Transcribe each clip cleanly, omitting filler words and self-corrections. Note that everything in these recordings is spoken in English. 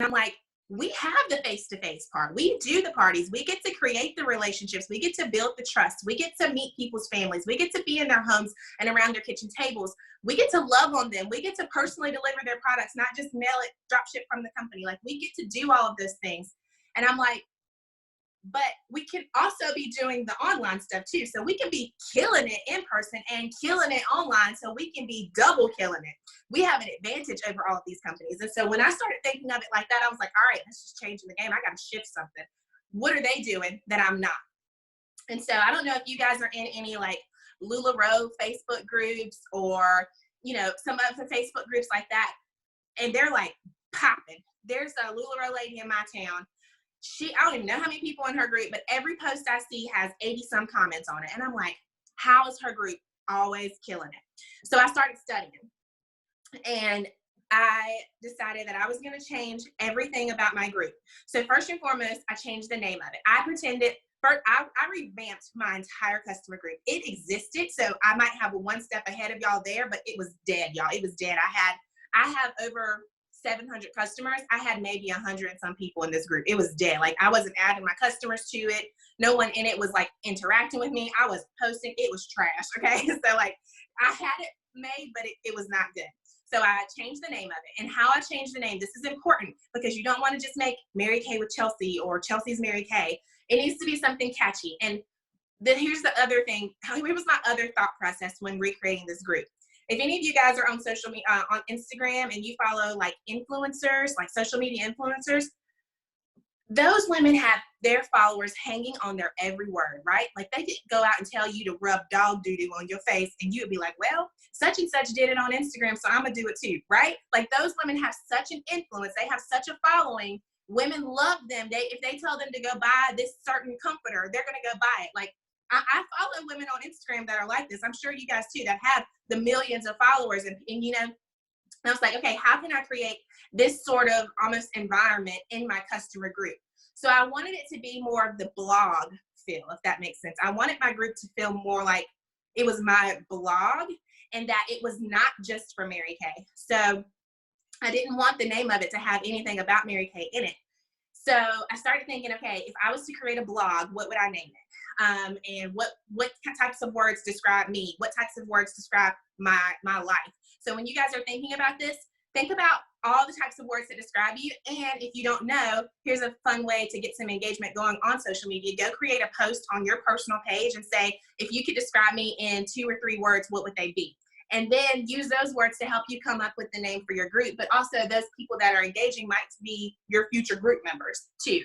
I'm like, we have the face-to-face part. We do the parties. We get to create the relationships. We get to build the trust. We get to meet people's families. We get to be in their homes and around their kitchen tables. We get to love on them. We get to personally deliver their products, not just mail it, drop ship from the company. Like, we get to do all of those things. And I'm like, but we can also be doing the online stuff too. So we can be killing it in person and killing it online. So we can be double killing it. We have an advantage over all of these companies. And so when I started thinking of it like that, I was like, all right, let's just change the game. I got to shift something. What are they doing that I'm not? And so I don't know if you guys are in any like LuLaRoe Facebook groups or, you know, some other Facebook groups like that. And they're like popping. There's a LuLaRoe lady in my town. I don't even know how many people in her group, but every post I see has 80 some comments on it. And I'm like, how is her group always killing it? So I started studying, and I decided that I was going to change everything about my group. So first and foremost, I changed the name of it. I pretended, first, I revamped my entire customer group. It existed, so I might have one step ahead of y'all there, but it was dead, y'all. It was dead. I have over 700 customers. I had maybe 100 and some people in this group. It was dead. Like, I wasn't adding my customers to it. No one in it was like interacting with me. I was posting. It was trash. Okay. So like, I had it made, but it was not good. So I changed the name of it. And how I changed the name, this is important because you don't want to just make Mary Kay with Chelsea or Chelsea's Mary Kay. It needs to be something catchy. And then here's the other thing. Here was my other thought process when recreating this group. If any of you guys are on social media, on Instagram, and you follow like influencers, like social media influencers, those women have their followers hanging on their every word, right? Like, they could go out and tell you to rub dog doo-doo on your face, and you would be like, well, such and such did it on Instagram, so I'm gonna do it too, right? Like, those women have such an influence. They have such a following. Women love them. If they tell them to go buy this certain comforter, they're gonna go buy it. Like, I follow women on Instagram that are like this. I'm sure you guys too, that have the millions of followers. And you know, I was like, okay, how can I create this sort of almost environment in my customer group? So I wanted it to be more of the blog feel, if that makes sense. I wanted my group to feel more like it was my blog and that it was not just for Mary Kay. So I didn't want the name of it to have anything about Mary Kay in it. So I started thinking, okay, if I was to create a blog, what would I name it? And what types of words describe me? What types of words describe my life? So when you guys are thinking about this, think about all the types of words that describe you. And if you don't know, here's a fun way to get some engagement going on social media. Go create a post on your personal page and say, if you could describe me in 2 or 3 words, what would they be? And then use those words to help you come up with the name for your group. But also, those people that are engaging might be your future group members too.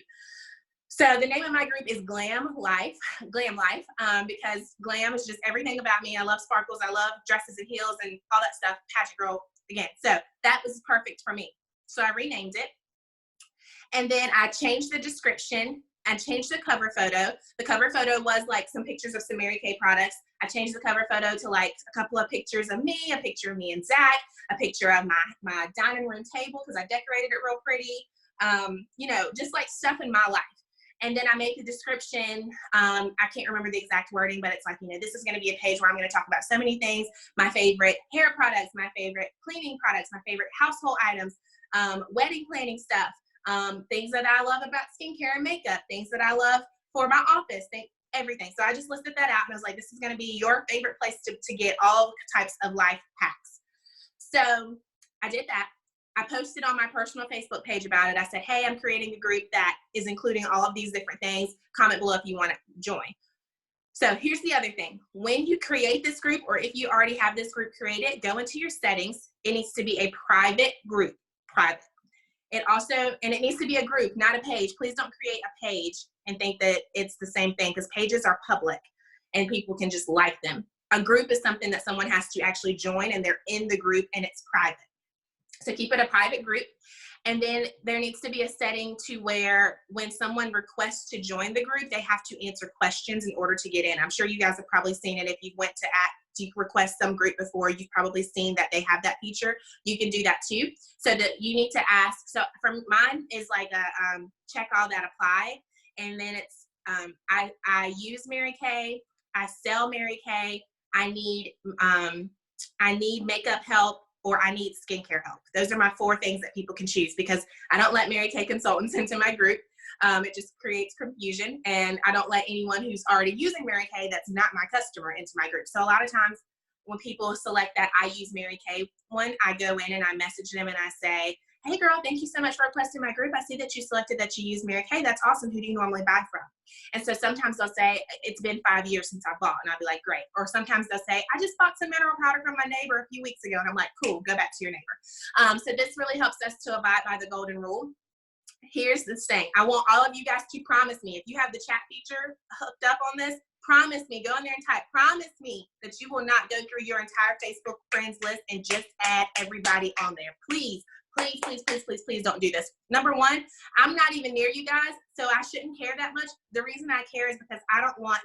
So the name of my group is Glam Life, because glam is just everything about me. I love sparkles. I love dresses and heels and all that stuff. Pageant girl again. So that was perfect for me. So I renamed it. And then I changed the description. I changed the cover photo. The cover photo was like some pictures of some Mary Kay products. I changed the cover photo to like a couple of pictures of me, a picture of me and Zach, a picture of my dining room table because I decorated it real pretty. You know, just like stuff in my life. And then I made the description. I can't remember the exact wording, but it's like, you know, this is going to be a page where I'm going to talk about so many things. My favorite hair products, my favorite cleaning products, my favorite household items, wedding planning stuff. Things that I love about skincare and makeup, things that I love for my office, everything. So I just listed that out and I was like, this is going to be your favorite place to get all types of life hacks. So I did that. I posted on my personal Facebook page about it. I said, hey, I'm creating a group that is including all of these different things. Comment below if you want to join. So here's the other thing. When you create this group, or if you already have this group created, go into your settings. It needs to be a private group, private. It needs to be a group, not a page. Please don't create a page and think that it's the same thing, because pages are public and people can just like them. A group is something that someone has to actually join and they're in the group and it's private. So keep it a private group. And then there needs to be a setting to where when someone requests to join the group, they have to answer questions in order to get in. I'm sure you guys have probably seen it. If you went to request some group before, you've probably seen that they have that feature. You can do that too. So that you need to ask. So for mine is like a check all that apply. And then it's I use Mary Kay. I sell Mary Kay. I need makeup help. or I need skincare help. Those are my 4 things that people can choose, because I don't let Mary Kay consultants into my group. It just creates confusion, and I don't let anyone who's already using Mary Kay that's not my customer into my group. So a lot of times when people select that I use Mary Kay one, I go in and I message them and I say, hey girl, thank you so much for requesting my group. I see that you selected that you use Mary Kay. That's awesome. Who do you normally buy from? And so sometimes they'll say, it's been 5 years since I bought. And I'll be like, great. Or sometimes they'll say, I just bought some mineral powder from my neighbor a few weeks ago. And I'm like, cool, go back to your neighbor. So this really helps us to abide by the golden rule. Here's the thing. I want all of you guys to promise me, if you have the chat feature hooked up on this, promise me, go in there and type, promise me that you will not go through your entire Facebook friends list and just add everybody on there. Please, please, please, please, please, please don't do this. Number one, I'm not even near you guys, so I shouldn't care that much. The reason I care is because I don't want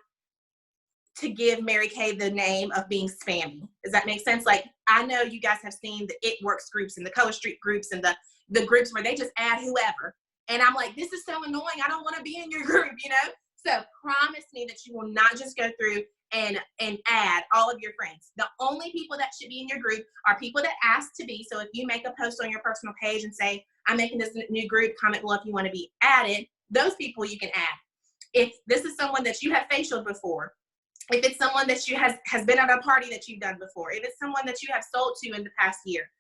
to give Mary Kay the name of being spammy. Does that make sense? Like, I know you guys have seen the It Works groups and the Color Street groups and the groups where they just add whoever. And I'm like, this is so annoying. I don't want to be in your group, you know? So promise me that you will not just go through and add all of your friends. The only people that should be in your group are people that ask to be. So if you make a post on your personal page and say, I'm making this new group, comment below if you want to be added, those people you can add. If this is someone that you have facialed before, if it's someone that you has been at a party that you've done before, if it's someone that you have sold to in the past year,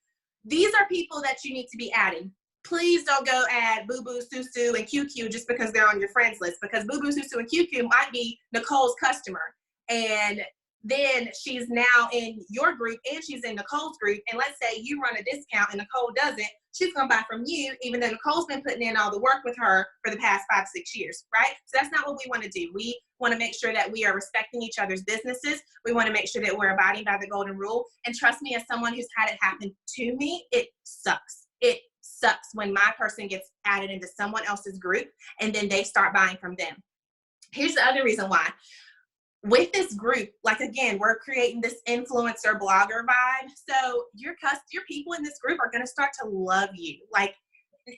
these are people that you need to be adding. Please don't go add Boo Boo, Susu, and QQ just because they're on your friends list, because Boo Boo, Susu, and QQ might be Nicole's customer. And then she's now in your group and she's in Nicole's group. And let's say you run a discount and Nicole doesn't, she's going to buy from you, even though Nicole's been putting in all the work with her for the past 5-6 years, right? So that's not what we want to do. We want to make sure that we are respecting each other's businesses. We want to make sure that we're abiding by the golden rule. And trust me, as someone who's had it happen to me, it sucks. It sucks when my person gets added into someone else's group and then they start buying from them. Here's the other reason why. With this group, like, again, we're creating this influencer blogger vibe. So your people in this group are going to start to love you. Like,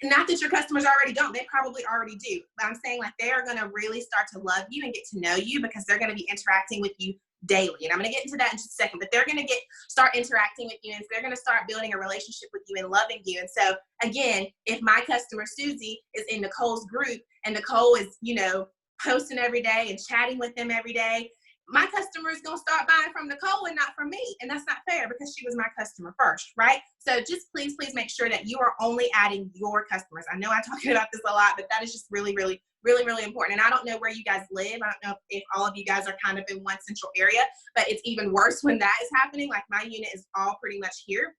not that your customers already don't, they probably already do, but I'm saying like they are going to really start to love you and get to know you because they're going to be interacting with you daily. And I'm going to get into that in just a second, but they're going to start interacting with you, and they're going to start building a relationship with you and loving you. And so again, if my customer Susie is in Nicole's group and Nicole is, you know, posting every day and chatting with them every day, my customer is going to start buying from Nicole and not from me. And that's not fair because she was my customer first, right? So just please, please make sure that you are only adding your customers. I know I talk about this a lot, but that is just really, really, really, really important. And I don't know where you guys live. I don't know if all of you guys are kind of in one central area, but it's even worse when that is happening. Like, my unit is all pretty much here.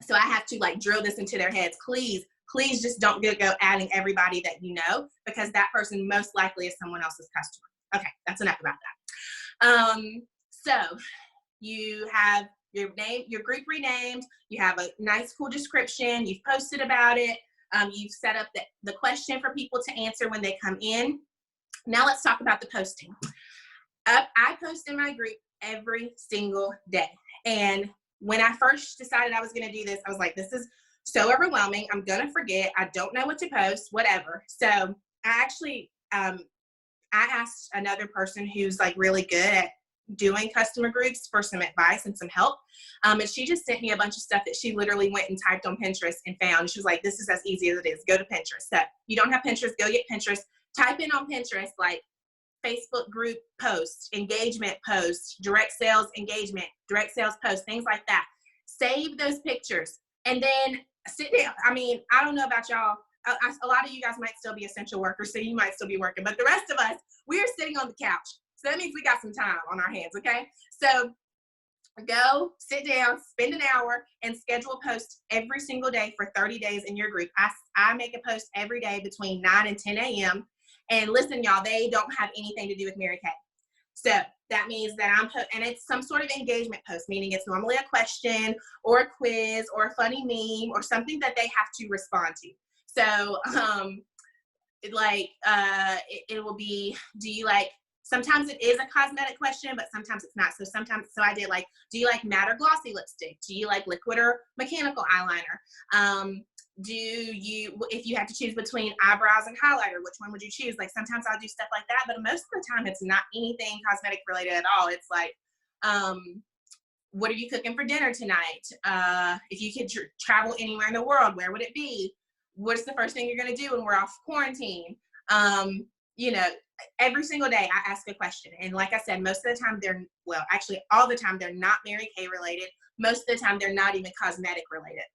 So I have to like drill this into their heads. Please, please just don't go adding everybody that you know, because that person most likely is someone else's customer. Okay, that's enough about that. So you have your name, your group renamed, you have a nice cool description, you've posted about it, you've set up the question for people to answer when they come in. Now let's talk about the posting. I post in my group every single day. And when I first decided I was gonna do this, I was like, this is so overwhelming. I'm gonna forget. I don't know what to post, whatever. So I actually, I asked another person who's like really good at doing customer groups for some advice and some help. And she just sent me a bunch of stuff that she literally went and typed on Pinterest and found. She was like, this is as easy as it is. Go to Pinterest. So you don't have Pinterest, go get Pinterest. Type in on Pinterest, like Facebook group post, engagement post, direct sales engagement, direct sales post, things like that. Save those pictures and then sit down. I mean, I don't know about y'all. A lot of you guys might still be essential workers, so you might still be working, but the rest of us, we are sitting on the couch. So that means we got some time on our hands, okay? So go sit down, spend an hour, and schedule a post every single day for 30 days in your group. I make a post every day between 9 and 10 a.m. And listen, y'all, they don't have anything to do with Mary Kay. So that means that and it's some sort of engagement post, meaning it's normally a question or a quiz or a funny meme or something that they have to respond to. So, it will be, do you like, sometimes it is a cosmetic question, but sometimes it's not. So I did like, do you like matte or glossy lipstick? Do you like liquid or mechanical eyeliner? If you have to choose between eyebrows and highlighter, which one would you choose? Like, sometimes I'll do stuff like that, but most of the time it's not anything cosmetic related at all. It's like, what are you cooking for dinner tonight? If you could travel anywhere in the world, where would it be? What's the first thing you're going to do when we're off quarantine? You know, every single day I ask a question. And like I said, most of the time well, actually all the time they're not Mary Kay related. Most of the time they're not even cosmetic related.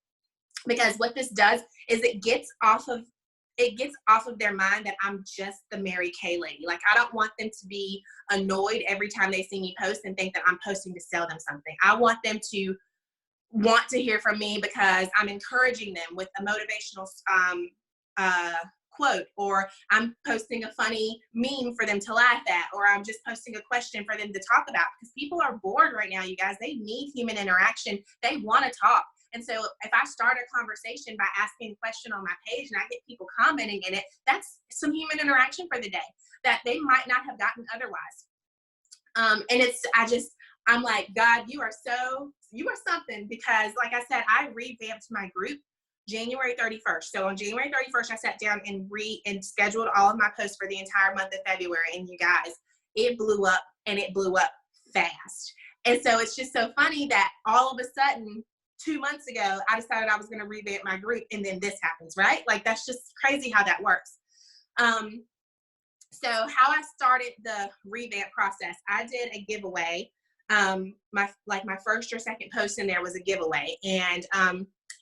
Because what this does is it gets off of their mind that I'm just the Mary Kay lady. Like, I don't want them to be annoyed every time they see me post and think that I'm posting to sell them something. I want them to want to hear from me because I'm encouraging them with a motivational quote, or I'm posting a funny meme for them to laugh at, or I'm just posting a question for them to talk about, because people are bored right now, you guys. They need human interaction. They want to talk. And so if I start a conversation by asking a question on my page and I get people commenting in it, that's some human interaction for the day that they might not have gotten otherwise. And I'm like, God, you are something, because like I said, I revamped my group January 31st. So on January 31st, I sat down and scheduled all of my posts for the entire month of February. And you guys, it blew up, and it blew up fast. And so it's just so funny that all of a sudden, 2 months ago, I decided I was going to revamp my group, and then this happens, right? Like, that's just crazy how that works. So how I started the revamp process, I did a giveaway. My first or second post in there was a giveaway, and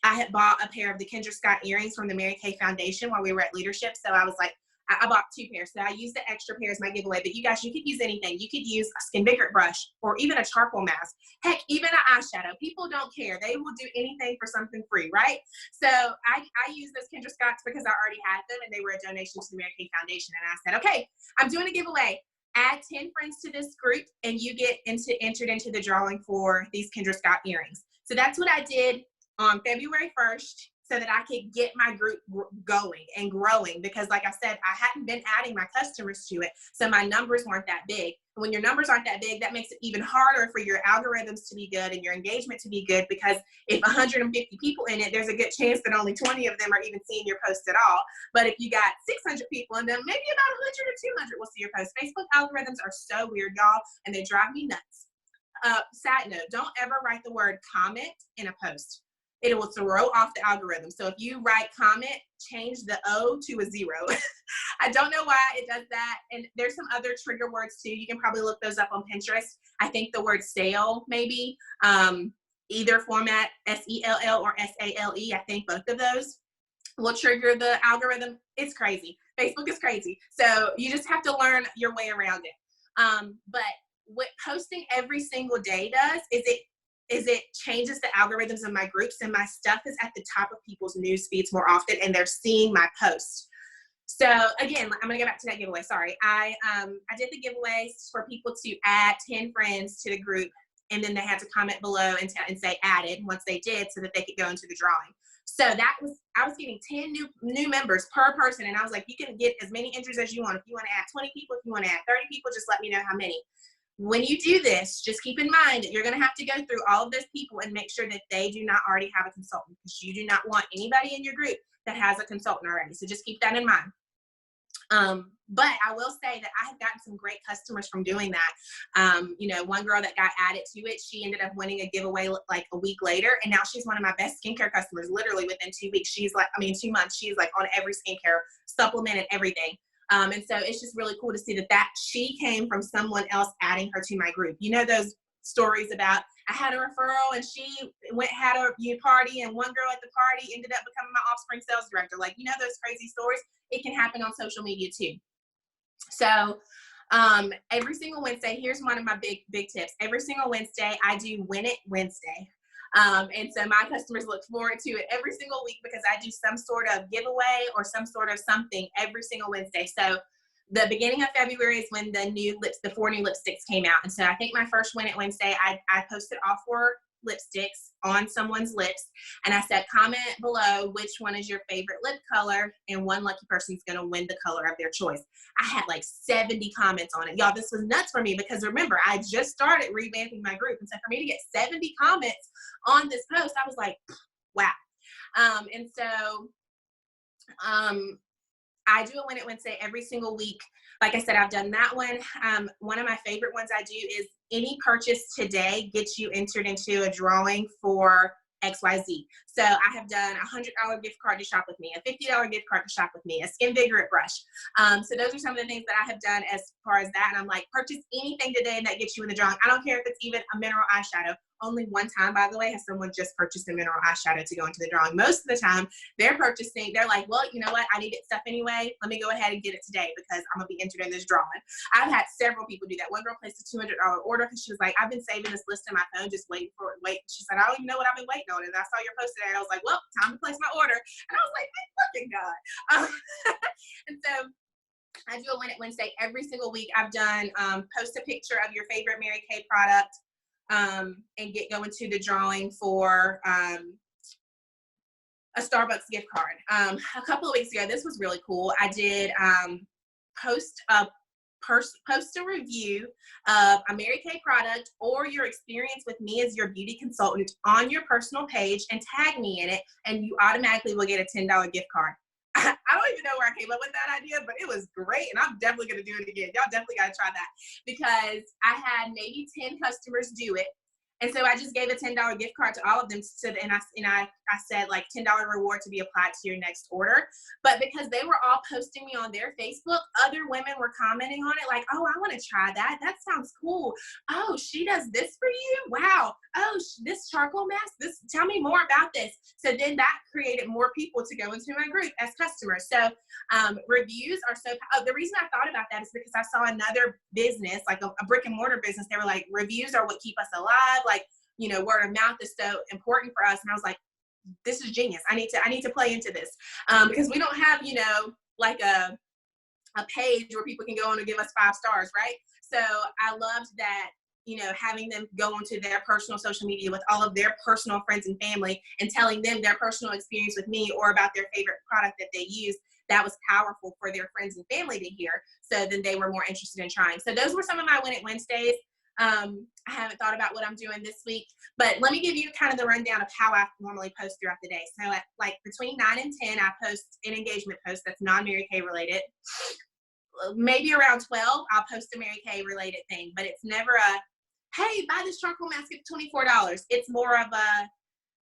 I had bought a pair of the Kendra Scott earrings from the Mary Kay Foundation while we were at Leadership. So I was like, I bought 2 pairs. So I used the extra pair as my giveaway. But you guys, you could use anything. You could use a Skin Vickert brush, or even a charcoal mask. Heck, even an eyeshadow. People don't care. They will do anything for something free, right? So I used those Kendra Scotts because I already had them, and they were a donation to the Mary Kay Foundation. And I said, okay, I'm doing a giveaway. Add 10 friends to this group, and you get entered into the drawing for these Kendra Scott earrings. So that's what I did on February 1st, so that I could get my group going and growing, because like I said, I hadn't been adding my customers to it, so my numbers weren't that big. And when your numbers aren't that big, that makes it even harder for your algorithms to be good and your engagement to be good, because if 150 people in it, there's a good chance that only 20 of them are even seeing your post at all. But if you got 600 people in them, maybe about 100 or 200 will see your post. Facebook algorithms are so weird, y'all, and they drive me nuts. Side note, don't ever write the word comment in a post. It will throw off the algorithm. So if you write comment, change the O to a 0. I don't know why it does that. And there's some other trigger words too. You can probably look those up on Pinterest. I think the word sale, maybe, either format, SELL or SALE. I think both of those will trigger the algorithm. It's crazy. Facebook is crazy. So you just have to learn your way around it. But what posting every single day does is it changes the algorithms of my groups, and my stuff is at the top of people's news feeds more often, and they're seeing my posts. So again, I'm gonna go back to that giveaway. Sorry, I did the giveaways for people to add 10 friends to the group, and then they had to comment below and say added once they did, so that they could go into the drawing. So I was getting 10 new members per person, and I was like, you can get as many entries as you want. If you want to add 20 people, if you want to add 30 people, just let me know how many. When you do this, just keep in mind that you're going to have to go through all of those people and make sure that they do not already have a consultant, because you do not want anybody in your group that has a consultant already. So just keep that in mind. But I will say that I have gotten some great customers from doing that. One girl that got added to it, she ended up winning a giveaway like a week later, and now she's one of my best skincare customers. Literally within 2 weeks, 2 months, she's like on every skincare supplement and everything. And so it's just really cool to see that she came from someone else adding her to my group. You know those stories about, I had a referral and she had a party, and one girl at the party ended up becoming my Offspring sales director. Like, you know those crazy stories? It can happen on social media too. So every single Wednesday, here's one of my big tips. Every single Wednesday, I do Win It Wednesday. And so my customers look forward to it every single week, because I do some sort of giveaway or some sort of something every single Wednesday. So the beginning of February is when the 4 new lipsticks came out. And so I think my first Win It Wednesday, I posted all 4 lipsticks on someone's lips, and I said, comment below which one is your favorite lip color, and one lucky person is going to win the color of their choice. I had like 70 comments on it. Y'all, this was nuts for me, because remember, I just started revamping my group, and so for me to get 70 comments on this post, I was like, wow. And so I do a Win It Wednesday every single week. Like I said, I've done that one. One of my favorite ones I do is any purchase today gets you entered into a drawing for XYZ. So I have done a $100 gift card to shop with me, a $50 gift card to shop with me, a Skin Vigorant brush. So those are some of the things that I have done as far as that. And I'm like, purchase anything today that gets you in the drawing. I don't care if it's even a mineral eyeshadow. Only one time, by the way, has someone just purchased a mineral eyeshadow to go into the drawing. Most of the time, they're like, well, you know what? I need it stuff anyway. Let me go ahead and get it today because I'm going to be entered in this drawing. I've had several people do that. One girl placed a $200 order because she was like, I've been saving this list in my phone, just waiting for it. She said, I don't even know what I've been waiting on. And I saw your post today. I was like, well, time to place my order. And I was like, thank fucking God. And so I do a Win It Wednesday every single week. I've done post a picture of your favorite Mary Kay product. And go into the drawing for a Starbucks gift card. A couple of weeks ago, this was really cool. I did post a review of a Mary Kay product or your experience with me as your beauty consultant on your personal page and tag me in it, and you automatically will get a $10 gift card. I don't even know where I came up with that idea, but it was great, and I'm definitely going to do it again. Y'all definitely got to try that because I had maybe 10 customers do it. And so I just gave a $10 gift card to all of them. And I said like $10 reward to be applied to your next order. But because they were all posting me on their Facebook, other women were commenting on it like, oh, I want to try that. That sounds cool. Oh, she does this for you? Wow. Oh, this charcoal mask, tell me more about this. So then that created more people to go into my group as customers. So reviews are the reason I thought about that is because I saw another business, like a brick and mortar business. They were like, reviews are what keep us alive. Like, you know, word of mouth is so important for us. And I was like, this is genius. I need to play into this because we don't have, you know, like a page where people can go on and give us 5 stars, right? So I loved that, you know, having them go onto their personal social media with all of their personal friends and family and telling them their personal experience with me or about their favorite product that they use. That was powerful for their friends and family to hear. So then they were more interested in trying. So those were some of my Win It Wednesdays. I haven't thought about what I'm doing this week, but let me give you kind of the rundown of how I normally post throughout the day. So at like between 9 and 10, I post an engagement post that's non-Mary Kay related. Maybe around 12, I'll post a Mary Kay related thing, but it's never a, hey, buy this charcoal mask at $24. It's more of a,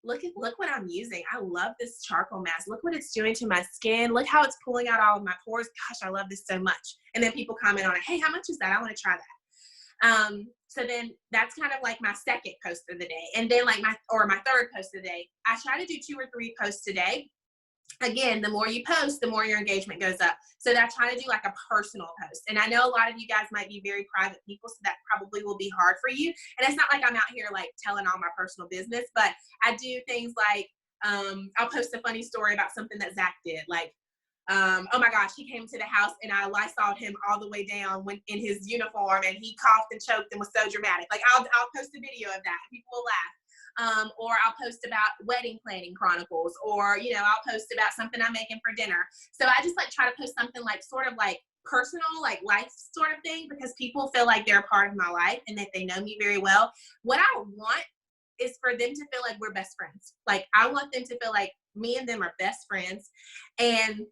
look what I'm using. I love this charcoal mask. Look what it's doing to my skin. Look how it's pulling out all of my pores. Gosh, I love this so much. And then people comment on it. Hey, how much is that? I want to try that. So then that's kind of like my second post of the day. And then like my third post of the day, I try to do 2 or 3 posts a day. Again, the more you post, the more your engagement goes up. So I try to do like a personal post. And I know a lot of you guys might be very private people, so that probably will be hard for you. And it's not like I'm out here like telling all my personal business, but I do things like, I'll post a funny story about something that Zach did. Like, oh my gosh, he came to the house and I Lysoled him all the way down in his uniform and he coughed and choked and was so dramatic. Like I'll post a video of that. People will laugh. Or I'll post about wedding planning chronicles, or, you know, I'll post about something I'm making for dinner. So I just like try to post something like sort of like personal, like life sort of thing, because people feel like they're a part of my life and that they know me very well. What I want is for them to feel like we're best friends. Like I want them to feel like me and them are best friends. And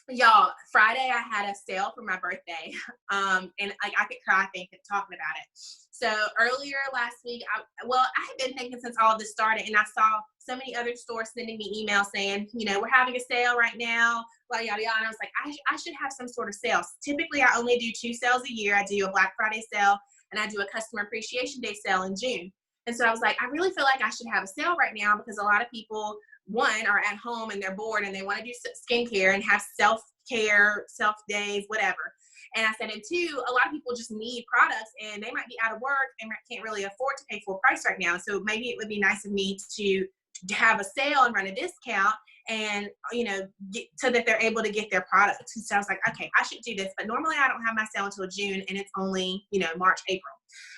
y'all, Friday I had a sale for my birthday, and like I could cry thinking, talking about it. So earlier last week, I had been thinking since all of this started, and I saw so many other stores sending me emails saying, you know, we're having a sale right now, blah, yada, yada. And I was like, I should have some sort of sales. Typically, I only do 2 sales a year. I do a Black Friday sale, and I do a Customer Appreciation Day sale in June. And so I was like, I really feel like I should have a sale right now because a lot of people, one, are at home and they're bored and they want to do skincare and have self-care, self-days, whatever. And I said, and 2, a lot of people just need products and they might be out of work and can't really afford to pay full price right now. So maybe it would be nice of me to have a sale and run a discount and, you know, so that they're able to get their products. And so I was like, okay, I should do this. But normally I don't have my sale until June and it's only, you know, March, April.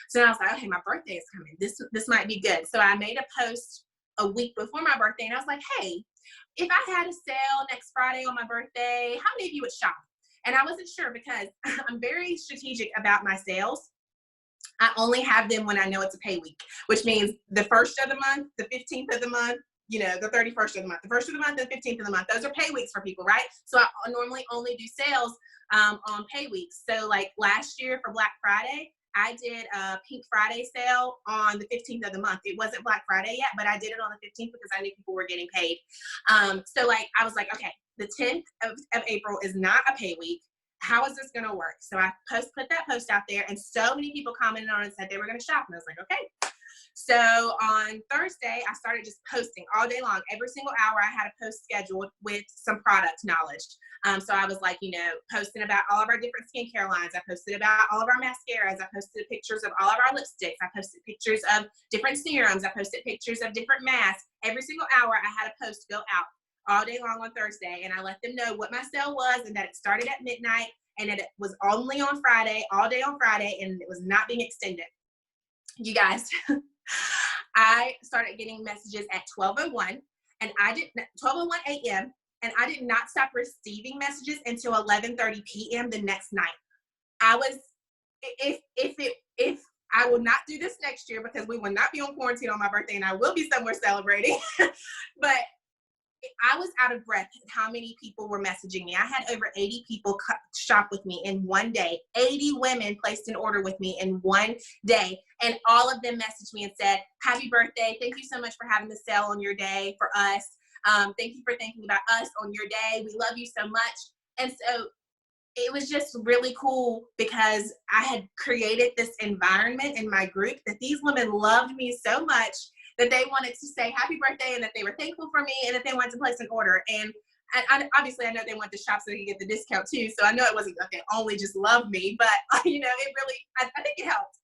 So I was like, okay, my birthday is coming. This might be good. So I made a post a week before my birthday and I was like, hey, if I had a sale next Friday on my birthday, how many of you would shop? And I wasn't sure because I'm very strategic about my sales. I only have them when I know it's a pay week, which means the 1st of the month, the 15th of the month, the 31st of the month, the 1st of the month, and the 15th of the month. Those are pay weeks for people, right? So I normally only do sales on pay weeks. So like last year for Black Friday, I did a Pink Friday sale on the 15th of the month. It wasn't Black Friday yet, but I did it on the 15th because I knew people were getting paid. So like, I was like, okay, the 10th of April is not a pay week. How is this going to work? So I put that post out there, and so many people commented on it and said they were going to shop. And I was like, okay. So on Thursday, I started just posting all day long. Every single hour I had a post scheduled with some product knowledge. So I was like, posting about all of our different skincare lines. I posted about all of our mascaras. I posted pictures of all of our lipsticks. I posted pictures of different serums. I posted pictures of different masks. Every single hour I had a post go out all day long on Thursday, and I let them know what my sale was and that it started at midnight and that it was only on Friday, all day on Friday, and it was not being extended. You guys, I started getting messages at 12:01 and 12:01 a.m. and I did not stop receiving messages until 11:30 p.m. the next night. I was, if I will not do this next year because we will not be on quarantine on my birthday and I will be somewhere celebrating, but I was out of breath at how many people were messaging me. I had over 80 people shop with me in one day. 80 women placed an order with me in one day. And all of them messaged me and said, happy birthday. Thank you so much for having the sale on your day for us. Thank you for thinking about us on your day. We love you so much. And so it was just really cool because I had created this environment in my group that these women loved me so much that they wanted to say happy birthday and that they were thankful for me and that they wanted to place an order. And obviously I know they want to shop so they can get the discount too. So I know it wasn't like they only just loved me, but it really, I think it helped.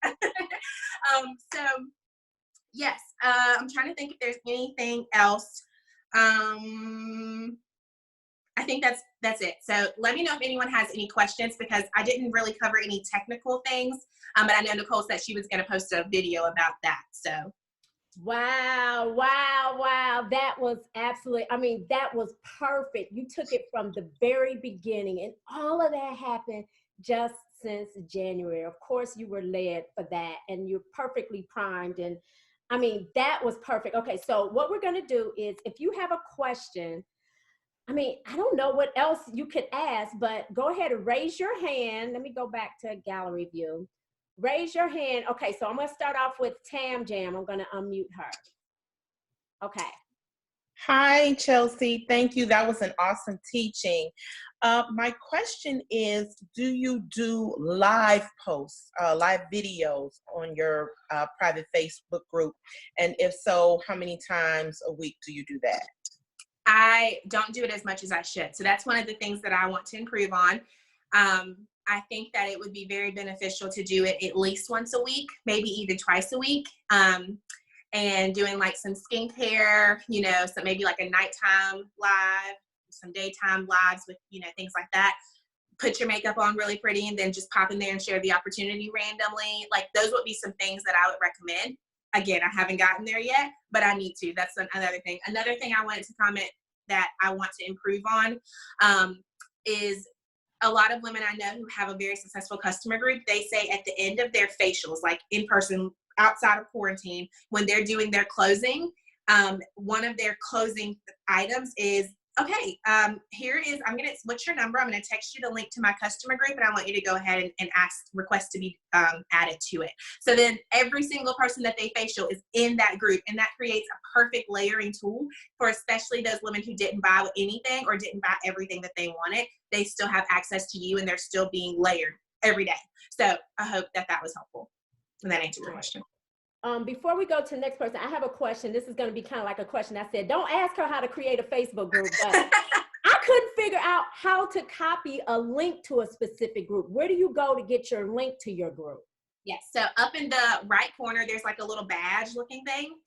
So yes, I'm trying to think if there's anything else. I think that's it. So let me know if anyone has any questions because I didn't really cover any technical things. But I know Nicole said she was going to post a video about that. So. Wow. That was that was perfect. You took it from the very beginning, and all of that happened just since January. Of course, you were led for that, and you're perfectly primed. And that was perfect. Okay, so what we're going to do is if you have a question, I don't know what else you could ask, but go ahead and raise your hand. Let me go back to gallery view. Raise your hand. Okay, so I'm going to start off with Tam Jam. I'm going to unmute her. Okay. Hi, Chelsea. Thank you. That was an awesome teaching. My question is, do you do live posts, live videos on your private Facebook group? And if so, how many times a week do you do that? I don't do it as much as I should. So that's one of the things that I want to improve on. I think that it would be very beneficial to do it at least once a week, maybe even twice a week. And doing like some skincare, so maybe like a nighttime live, some daytime lives with, things like that. Put your makeup on really pretty and then just pop in there and share the opportunity randomly. Like those would be some things that I would recommend. Again, I haven't gotten there yet, but I need to. That's another thing. Another thing I wanted to comment that I want to improve on is a lot of women I know who have a very successful customer group, they say at the end of their facials, like in person, outside of quarantine, when they're doing their closing, one of their closing items is, okay, what's your number? I'm going to text you the link to my customer group and I want you to go ahead and request to be added to it. So then every single person that they facial is in that group, and that creates a perfect layering tool for especially those women who didn't buy anything or didn't buy everything that they wanted. They still have access to you and they're still being layered every day. So I hope that was helpful. And that answered your question. Before we go to the next person, I have a question. This is going to be kind of like a question. I said, don't ask her how to create a Facebook group, but I couldn't figure out how to copy a link to a specific group. Where do you go to get your link to your group? Yes, so up in the right corner, there's like a little badge looking thing.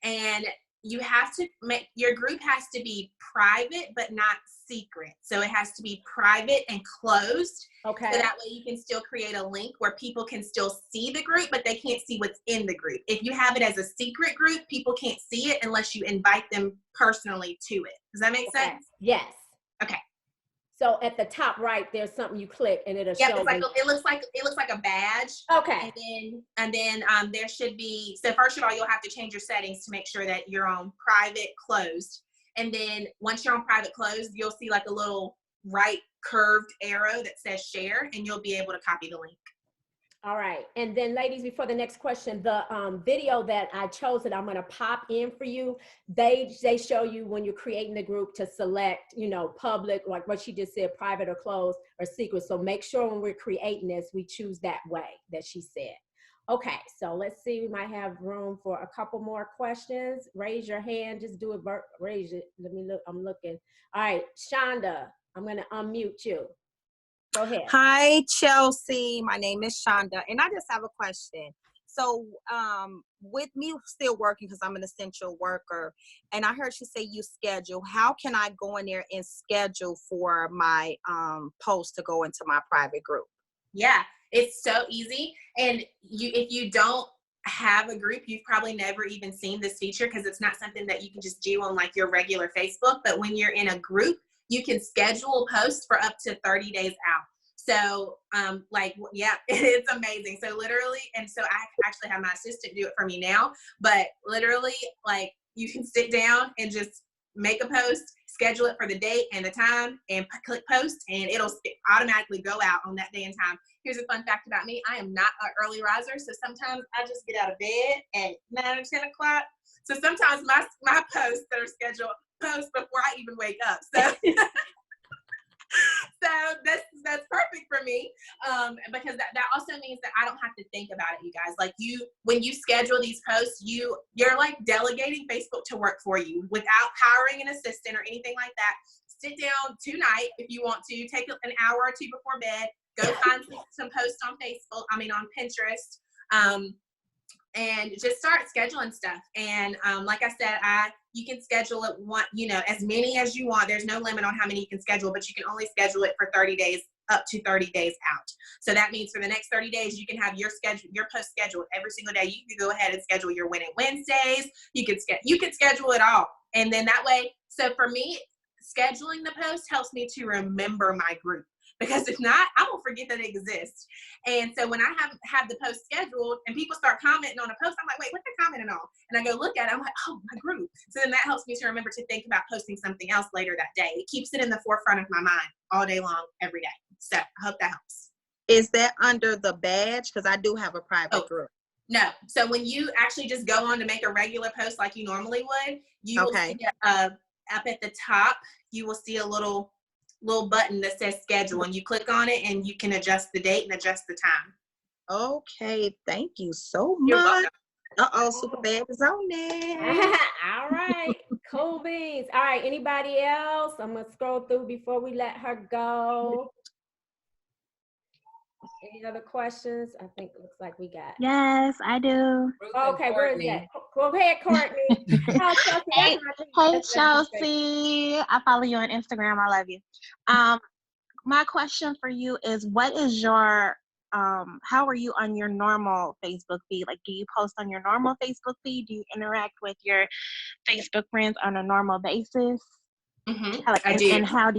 And you have to your group has to be private, but not secret. So it has to be private and closed. Okay. So that way you can still create a link where people can still see the group, but they can't see what's in the group. If you have it as a secret group, people can't see it unless you invite them personally to it. Does that make sense? Yes. Okay. So at the top right, there's something you click and it'll Yep, show. it looks like a badge. Okay. And then there should be, so first of all, you'll have to change your settings to make sure that you're on private closed. And then once you're on private closed, you'll see like a little right curved arrow that says share, and you'll be able to copy the link. All right. And then ladies, before the next question, the video that I chose that I'm going to pop in for you, they show you when you're creating the group to select, you know, public, like what she just said, private or closed or secret. So make sure when we're creating this, we choose that way that she said. Okay, so let's see, we might have room for a couple more questions. Raise your hand, just do it, raise it. Let me look, I'm looking. All right, Shonda, I'm going to unmute you. Go ahead. Hi, Chelsea. My name is Shonda, and I just have a question. So, with me still working because I'm an essential worker, and I heard you say you schedule. How can I go in there and schedule for my post to go into my private group? Yeah, it's so easy. And if you don't have a group, you've probably never even seen this feature because it's not something that you can just do on like your regular Facebook. But when you're in a group, you can schedule posts for up to 30 days out. So yeah, it's amazing. So literally, and so I actually have my assistant do it for me now, but literally like you can sit down and just make a post, schedule it for the date and the time, and click post, and it'll automatically go out on that day and time. Here's a fun fact about me. I am not an early riser, so sometimes I just get out of bed at 9 or 10 o'clock. So sometimes my posts that are scheduled post before I even wake up. So so that's perfect for me, because that also means that I don't have to think about it, you guys. Like when you schedule these posts, you're like delegating Facebook to work for you without hiring an assistant or anything like that. Sit down tonight if you want to, take an hour or two before bed, go find some posts on Facebook, on Pinterest, and just start scheduling stuff. And like I said, you can schedule it as many as you want. There's no limit on how many you can schedule, but you can only schedule it for 30 days, up to 30 days out. So that means for the next 30 days, you can have your post scheduled every single day. You can go ahead and schedule your Winning Wednesdays. You can schedule it all. And then that way, so for me, scheduling the post helps me to remember my group. Because if not, I will forget that it exists. And so when I have the post scheduled and people start commenting on a post, I'm like, wait, what they're commenting on? And I go look at it, I'm like, oh, my group. So then that helps me to remember to think about posting something else later that day. It keeps it in the forefront of my mind all day long, every day. So I hope that helps. Is that under the badge? Because I do have a private group. No. So when you actually just go on to make a regular post like you normally would, you will see up at the top, you will see a little button that says schedule, and you click on it and you can adjust the date and adjust the time. Okay, thank you so You're much. welcome. Super bad is on there. All right, cool beans. All right, anybody else? I'm gonna scroll through before we let her go. Any other questions? I think it looks like we got. Yes, I do. Okay, where is that? Go ahead, Courtney. Oh, Chelsea, Hey, Chelsea. I follow you on Instagram. I love you. My question for you is, what is your, how are you on your normal Facebook feed? Like, do you post on your normal Facebook feed? Do you interact with your Facebook friends on a normal basis? Mm-hmm. I do. And how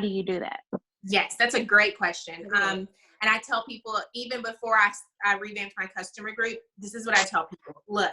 do you do that? Yes, that's a great question. And I tell people, even before I revamped my customer group, this is what I tell people. Look,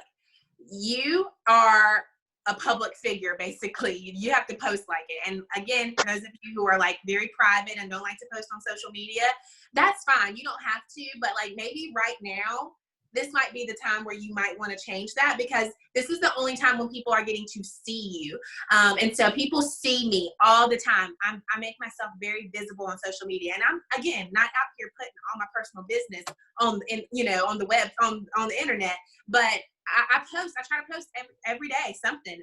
you are a public figure, basically. You have to post like it. And again, for those of you who are like very private and don't like to post on social media, that's fine. You don't have to, but like maybe right now, this might be the time where you might want to change that, because this is the only time when people are getting to see you. And so people see me all the time. I make myself very visible on social media. And I'm, again, not out here putting all my personal business on the web, on the internet, but I try to post every day, something,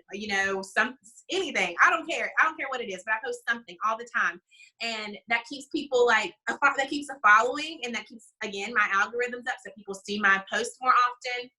anything. I don't care what it is, but I post something all the time. And that keeps people that keeps a following, and that keeps, again, my algorithms up, so people see my posts more often.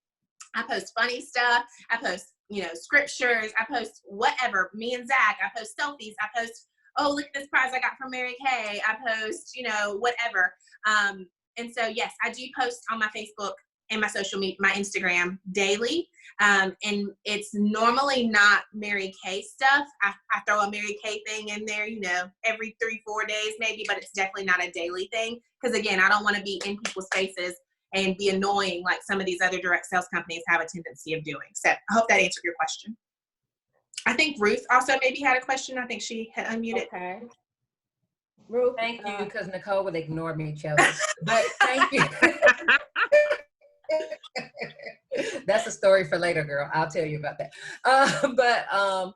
I post funny stuff. I post, scriptures. I post whatever. Me and Zach, I post selfies. I post, oh, look at this prize I got from Mary Kay. I post, whatever. And so, yes, I do post on my Facebook and my social media, my Instagram daily. And it's normally not Mary Kay stuff. I throw a Mary Kay thing in there, you know, every 3-4 days maybe, but it's definitely not a daily thing. Because again, I don't want to be in people's faces and be annoying like some of these other direct sales companies have a tendency of doing. So I hope that answered your question. I think Ruth also maybe had a question. I think she had unmuted. Okay. Ruth, Thank you, because Nicole would ignore me, Chelsea. But thank you. That's a story for later, girl. I'll tell you about that. But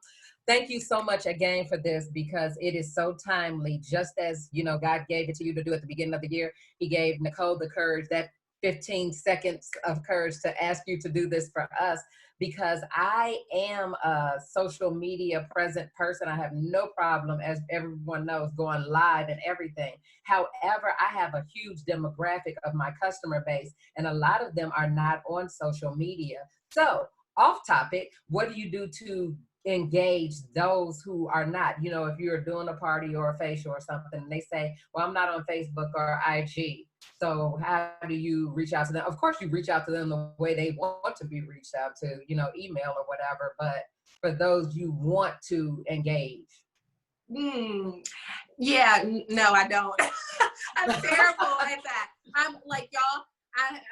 thank you so much again for this, because it is so timely. Just as, you know, God gave it to you to do at the beginning of the year, he gave Nicole the courage, that 15 seconds of courage to ask you to do this for us, because I am a social media present person. I have no problem, as everyone knows, going live and everything. However, I have a huge demographic of my customer base, and a lot of them are not on social media. So, off topic, what do you do to engage those who are not? You know, if you're doing a party or a facial or something, and they say, well, I'm not on Facebook or IG. So how do you reach out to them? Of course, you reach out to them the way they want to be reached out to, you know, email or whatever. But for those you want to engage. Yeah, no, I don't. I'm terrible at that. I'm like y'all.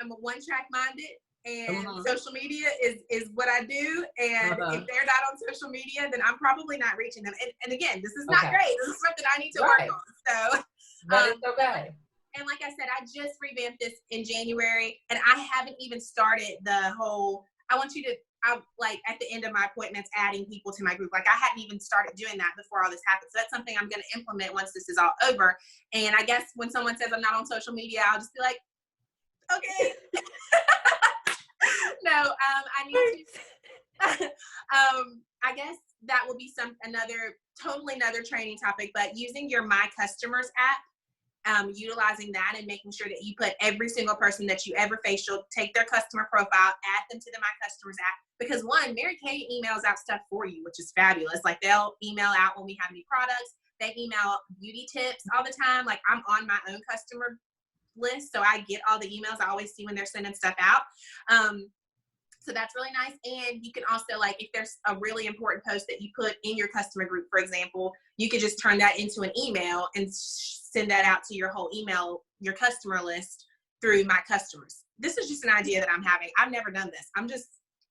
I'm a one-track minded, and social media is what I do. And if they're not on social media, then I'm probably not reaching them. And again, this is not great. This is something I need to work on. So, but it's okay. And like I said, I just revamped this in January, and I haven't even started the whole, I want you to, like at the end of my appointments, adding people to my group. Like I hadn't even started doing that before all this happened. So that's something I'm going to implement once this is all over. And I guess when someone says I'm not on social media, I'll just be like, okay. No, I need to, I guess that will be totally another training topic, but using your My Customers app, utilizing that and making sure that you put every single person that you ever facial, take their customer profile, add them to the My Customers app. Because one, Mary Kay emails out stuff for you, which is fabulous. Like they'll email out when we have new products. They email beauty tips all the time. Like I'm on my own customer list, so I get all the emails. I always see when they're sending stuff out. So that's really nice. And you can also, like, if there's a really important post that you put in your customer group, for example, you could just turn that into an email and send that out to your whole email, your customer list through My Customers. This is just an idea that I'm having. I've never done this. I'm just,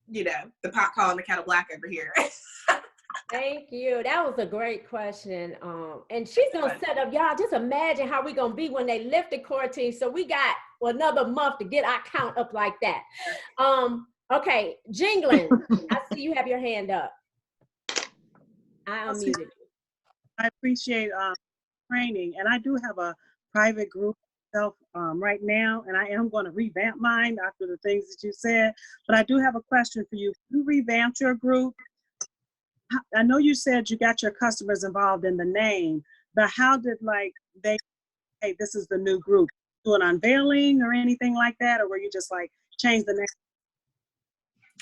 you know, the pot calling the kettle black over here. Thank you. That was a great question. And she's gonna set up, y'all, just imagine how we're gonna be when they lift the quarantine. So we got another month to get our count up like that. Okay, Jingling, I see you have your hand up. I unmuted you. I appreciate training, and I do have a private group myself right now, and I am going to revamp mine after the things that you said. But I do have a question for you. You revamped your group. I know you said you got your customers involved in the name, but how did they, hey, this is the new group, do an unveiling or anything like that, or were you just like change the name?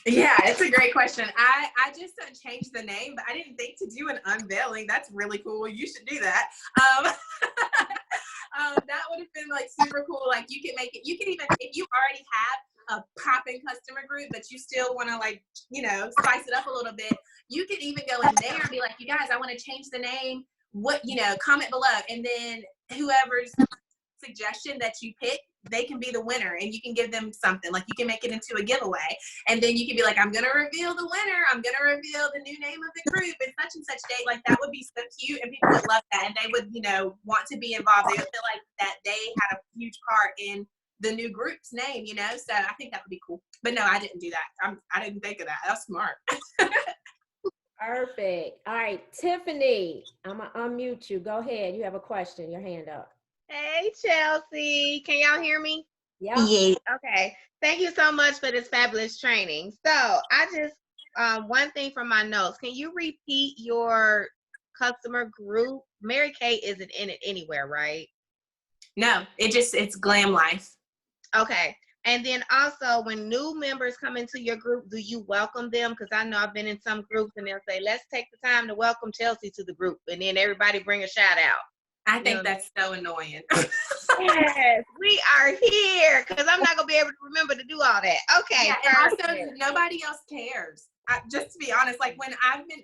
Yeah, it's a great question. I just changed the name, but I didn't think to do an unveiling. That's really cool. You should do that. That would have been like super cool. Like you could make it, you could even, if you already have a popping customer group, but you still want to like, you know, spice it up a little bit, you could even go in there and be like, you guys, I want to change the name. What, you know, comment below. And then whoever's suggestion that you pick, they can be the winner, and you can give them something. Like you can make it into a giveaway, and then you can be like, I'm gonna reveal the winner, I'm gonna reveal the new name of the group and such and such date. Like that would be so cute, and people would love that, and they would, you know, want to be involved. They would feel like that they had a huge part in the new group's name, you know. So I think that would be cool. But no, I didn't do that. I didn't think of that. That's smart. Perfect. All right, Tiffany, I'm gonna unmute you. Go ahead. You have a question. Your hand up. Hey, Chelsea. Can y'all hear me? Yeah. Okay. Thank you so much for this fabulous training. So I just, one thing from my notes, can you repeat your customer group? Mary Kay isn't in it anywhere, right? No, it's Glam Life. Okay. And then also when new members come into your group, do you welcome them? Because I know I've been in some groups and they'll say, let's take the time to welcome Chelsea to the group. And then everybody bring a shout out. I think that's so annoying. Yes, we are here because I'm not gonna be able to remember to do all that. Okay, Yeah, and also perfect. nobody else cares. Just to be honest, like when I have been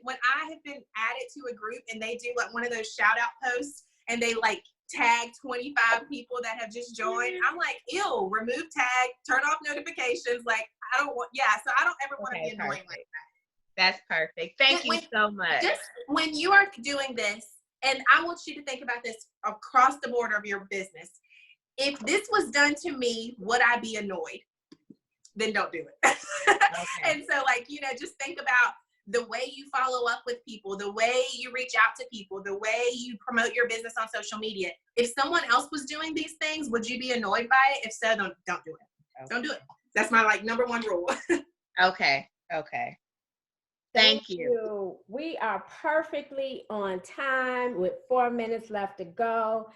added to a group and they do like one of those shout out posts and they like tag 25 people that have just joined, I'm like, ew, remove tag, turn off notifications. Like I don't want, so I don't ever want to Okay, be annoying perfect. like that. That's perfect. Thank you so much. Just when you are doing this, and I want you to think about this across the board of your business. If this was done to me, would I be annoyed? Then don't do it. Okay. And so, like, just think about the way you follow up with people, the way you reach out to people, the way you promote your business on social media. If someone else was doing these things, would you be annoyed by it? If so, don't do it. Okay. Don't do it. That's my number one rule. Okay. Thank you. We are perfectly on time with 4 minutes left to go.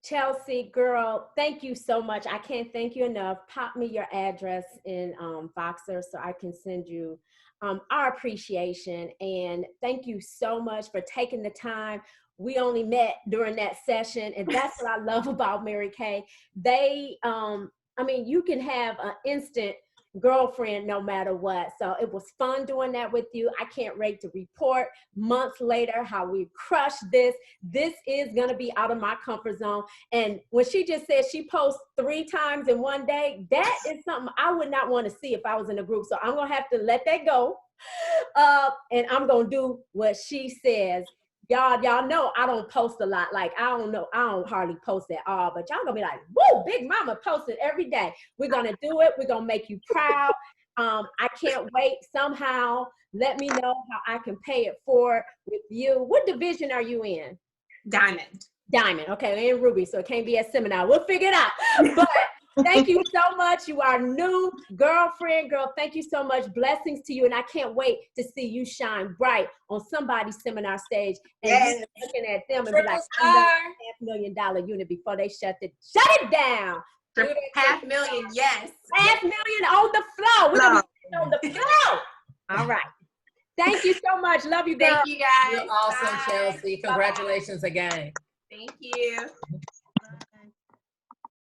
Chelsea, girl, thank you so much. I can't thank you enough. Pop me your address in Voxer so I can send you our appreciation. And thank you so much for taking the time. We only met during that session, and that's what I love about Mary Kay. They, you can have an instant girlfriend no matter what. So it was fun doing that with you. I can't wait to report months later how we crushed this. This is gonna be out of my comfort zone. And when she just said she posts 3 times in one day, that is something I would not want to see if I was in a group. So I'm gonna have to let that go. And I'm gonna do what she says. Y'all know I don't post a lot. Like, I don't hardly post at all, but y'all gonna be like, whoa, Big Mama posted every day. We're gonna do it. We're gonna make you proud. I can't wait. Somehow, let me know how I can pay it forward with you. What division are you in? Diamond. Okay, in Ruby, so it can't be a seminar. We'll figure it out. But thank you so much. You are new girlfriend, girl. Thank you so much. Blessings to you. And I can't wait to see you shine bright on somebody's seminar stage. And you looking at them and be like, I'm $500,000 unit before they shut it down. $500,000, yes. $500,000 on the floor. We're going to be on the floor. All right. Thank you so much. Love you, girl. Thank you, guys. You're awesome, Bye. Chelsea. Congratulations again. Thank you.